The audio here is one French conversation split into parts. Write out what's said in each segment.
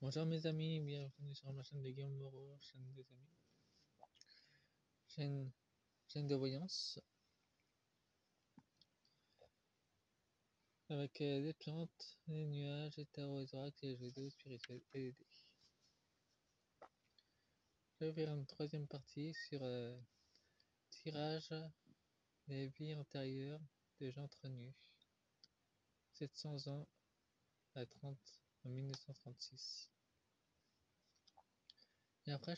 Bonjour mes amis, bienvenue sur ma chaîne de Guillaume Moreau, chaîne des amis, chaîne, chaîne de voyance, avec des plantes, des nuages, des tarots, des oracles, et des jeux vidéo spirituels et des dés. Je vais faire une troisième partie sur tirage des vies antérieures de gens nus, 700 ans à 1936. Et après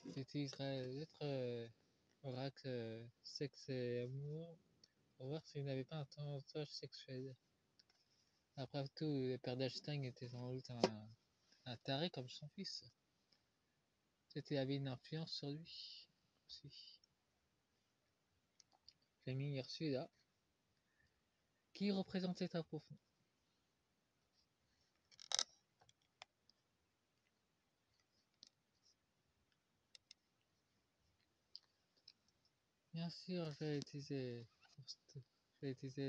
j'utiliserai d'autres oracles sexe et amour pour voir s'il n'avait pas un tentage sexuel. Après tout, le père d'Einstein était sans doute un taré comme son fils. C'était avait une influence sur lui aussi. J'ai mis celui-là, qui représente l'état profond. Bien sûr, je vais utiliser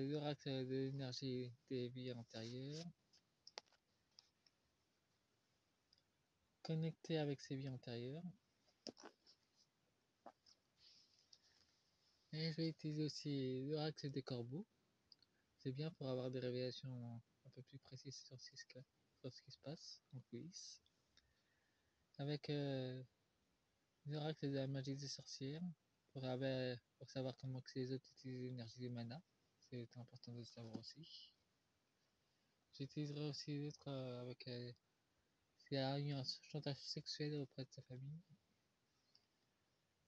l'oracle de l'énergie des vies antérieures, connecté avec ces vies antérieures. Et je vais utiliser aussi l'oracle des corbeaux. C'est bien pour avoir des révélations un peu plus précises sur ce qui se passe en coulisses. Avec l'oracle de la magie des sorcières, pour savoir comment que les autres utilisent l'énergie du mana. C'est important de le savoir aussi. J'utiliserai aussi l'autre avec s'il y a eu un chantage sexuel auprès de sa famille.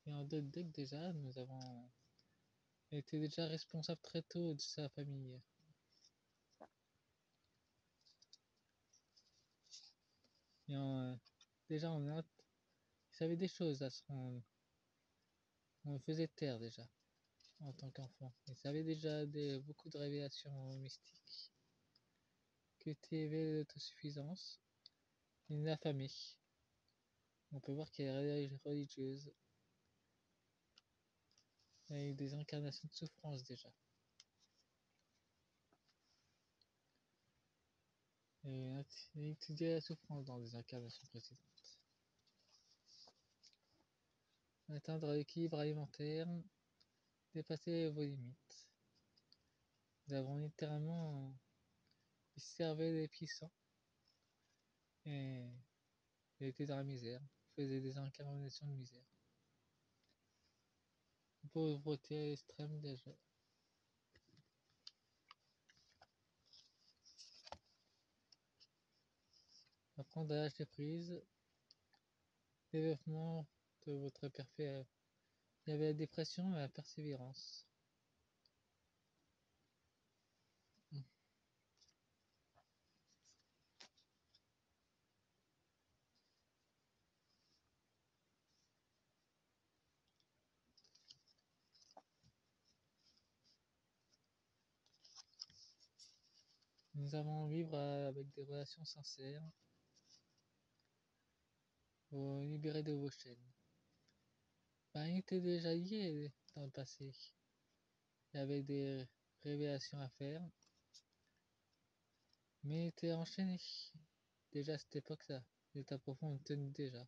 Et en d'autres decks déjà, nous avons été déjà responsables très tôt de sa famille. Et déjà en Inde, il savait des choses à son... On le faisait taire déjà, en tant qu'enfant. Il savait déjà beaucoup de révélations mystiques, cultiver l'autosuffisance, une affamée. On peut voir qu'elle est religieuse, avec des incarnations de souffrance déjà. Et étudier la souffrance dans des incarnations précédentes. Atteindre l'équilibre alimentaire, dépasser vos limites. Nous avons littéralement servi les puissants et il était dans la misère, il faisait des incarnations de misère. Pauvreté extrême déjà. Apprendre à lâcher prise, développement de votre perfect. Il y avait la dépression et la persévérance. Nous allons vivre avec des relations sincères, vous libérer de vos chaînes. Il était déjà lié dans le passé. Il y avait des révélations à faire, mais il était enchaîné. Déjà à cette époque-là, l'état profond le tenait déjà.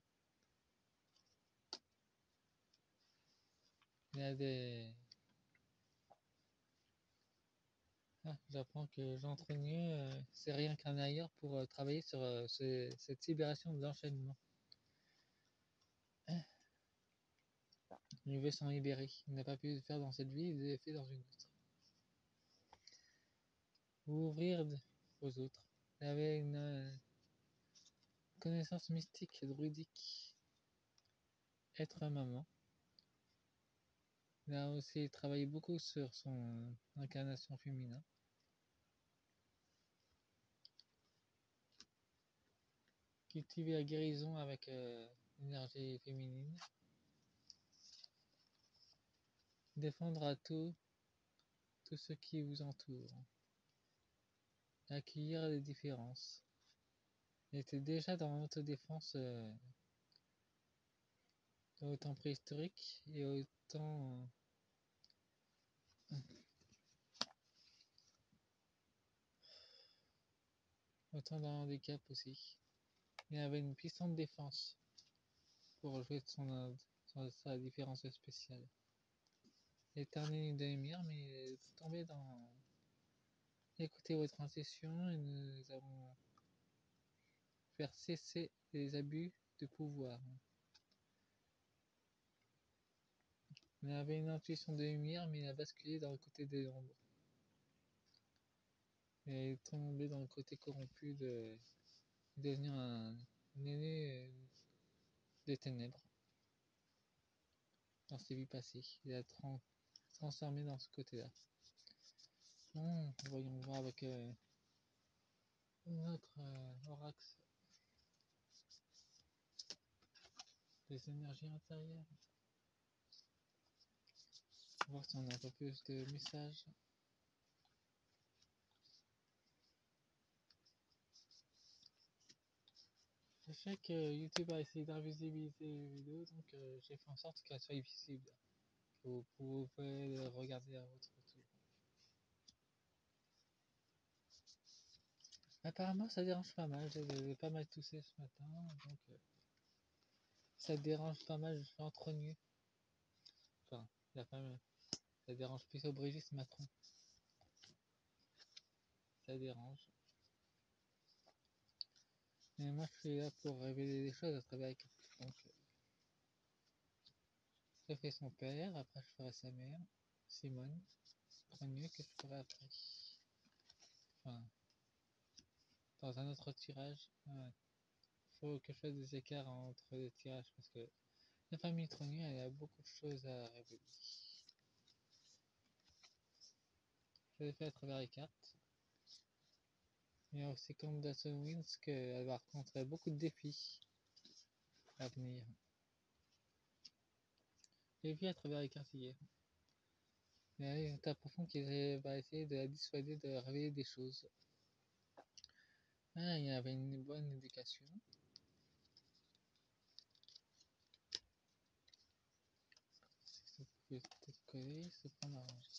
Il y a des... j'apprends que Jean Trenieux, c'est rien qu'un ailleurs pour travailler sur cette libération de l'enchaînement. Il veut s'en libérer. Il n'a pas pu le faire dans cette vie, il l'a fait dans une autre. Vous ouvrir aux autres. Il avait une connaissance mystique et druidique. Être maman. Il a aussi travaillé beaucoup sur son incarnation féminin. Cultiver la guérison avec l'énergie féminine. Défendre à tout ce qui vous entoure. Accueillir les différences. Il était déjà dans l'autodéfense autant préhistorique et autant autant d'un handicap aussi. Il avait une puissante défense pour jouer de sa différence spéciale. Il éternait une demi-heure, mais il est tombé dans écouter votre intuition et nous avons faire cesser les abus de pouvoir. Il avait une intuition de lumière, mais il a basculé dans le côté des ombres. Il est tombé dans le côté corrompu de devenir un aîné des ténèbres dans ses vies passées. Il a transformé dans ce côté-là. Voyons voir avec notre oracle des énergies intérieures. On va voir si on a un peu plus de messages. Je sais que YouTube a essayé d'invisibiliser les vidéos, donc j'ai fait en sorte qu'elles soient visibles. Vous pouvez les regarder à votre tour. Apparemment, ça dérange pas mal. J'ai pas mal toussé ce matin, donc ça dérange pas mal. Je suis entre nu. Enfin, ça dérange plutôt Brigitte Macron. Ça dérange. Mais moi, je suis là pour révéler des choses à travers les cartes. Donc, je ferai son père, après je ferai sa mère, Simone. Premier que je ferai après. Enfin, dans un autre tirage. Faut que je fasse des écarts entre les tirages parce que la famille Trognu, elle a beaucoup de choses à révéler. Je l'ai fait à travers les cartes. Il y a aussi Candace Wins qu'elle va rencontrer beaucoup de défis à venir. J'ai vu à travers les cartes hier. Il y a un état profond qui va essayer de la dissuader de révéler des choses. Il y avait une bonne éducation. Ça pouvait peut-être coller, c'est pas arrangé.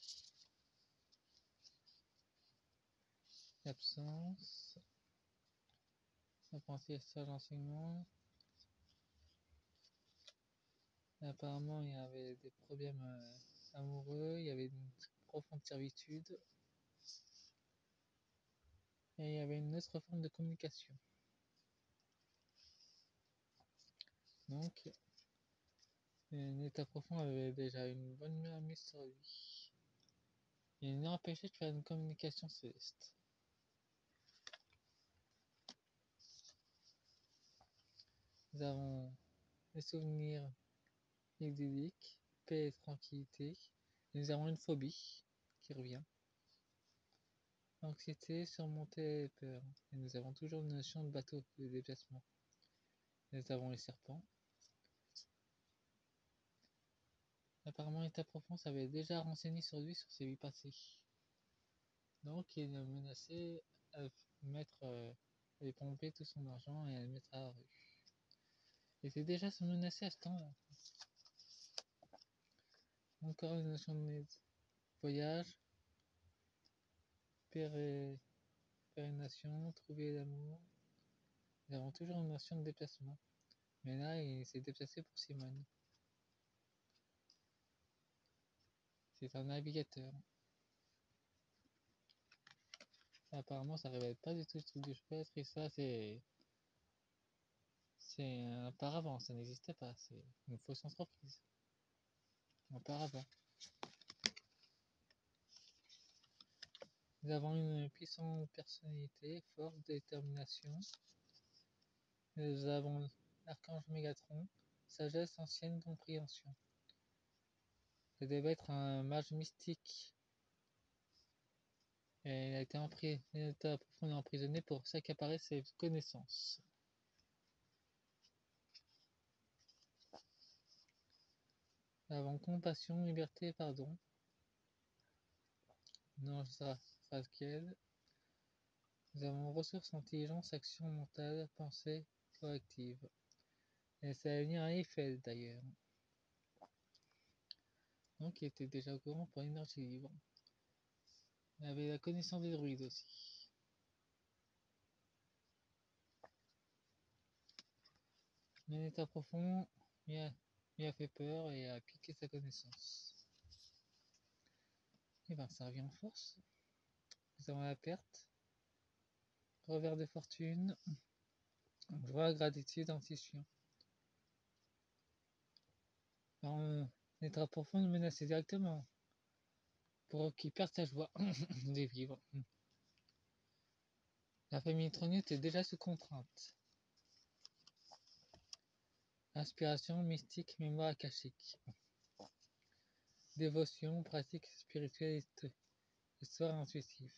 L'absence. Apprentissage d'enseignement. Apparemment, il y avait des problèmes amoureux, il y avait une profonde servitude. Et il y avait une autre forme de communication. Donc, un état profond avait déjà une bonne mise sur lui. Il n'est empêché de faire une communication céleste. Nous avons des souvenirs idylliques, paix et tranquillité. Nous avons une phobie qui revient. Anxiété, surmonter les peurs. Et nous avons toujours une notion de bateau de déplacement. Nous avons les serpents. Apparemment, l'état profond s'avait déjà renseigné sur lui, sur ses vies passées. Donc, il a menacé à mettre, à pomper tout son argent et à le mettre à la rue. Il était déjà se menacer à ce temps-là. Encore une notion de voyage, pérénation, trouver l'amour. Nous avons toujours une notion de déplacement. Mais là, il s'est déplacé pour Simone. C'est un navigateur. Apparemment, ça révèle pas du tout le truc du spectre et ça, c'est un paravent, ça n'existait pas. C'est une fausse entreprise. Un paravent. Nous avons une puissante personnalité, force, détermination. Nous avons l'archange Mégatron, sagesse, ancienne compréhension. Ça devait être un mage mystique. Et il a été profondément emprisonné pour s'accaparer ses connaissances. Nous avons compassion, liberté, pardon. Non, ça qu'elle. Nous avons ressources, intelligence, action mentale, pensée corrective. Et ça va venir à Eiffel d'ailleurs. Donc il était déjà au courant pour l'énergie libre. Il avait la connaissance des druides aussi. Mais l'état profond lui a fait peur et a piqué sa connaissance. Et ben ça revient en force. Nous avons la perte, revers de fortune, joie, gratitude, intuition. L'état profond nous menace directement pour qu'il perde sa joie de vivre. La famille Tronut est déjà sous contrainte. Inspiration, mystique, mémoire akashique. Dévotion, pratique spirituelle, histoire intuitive.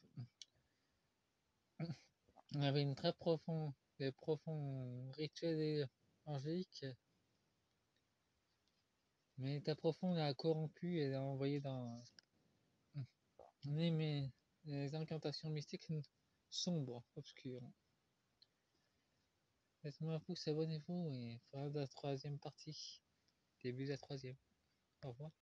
On avait une très profonde, des profonds rituels angéliques, mais l'état profond l'a corrompu et l'a envoyé dans les incantations mystiques sombres, obscures. Laissez-moi un pouce, abonnez-vous et fin de la troisième partie. Début de la troisième. Au revoir.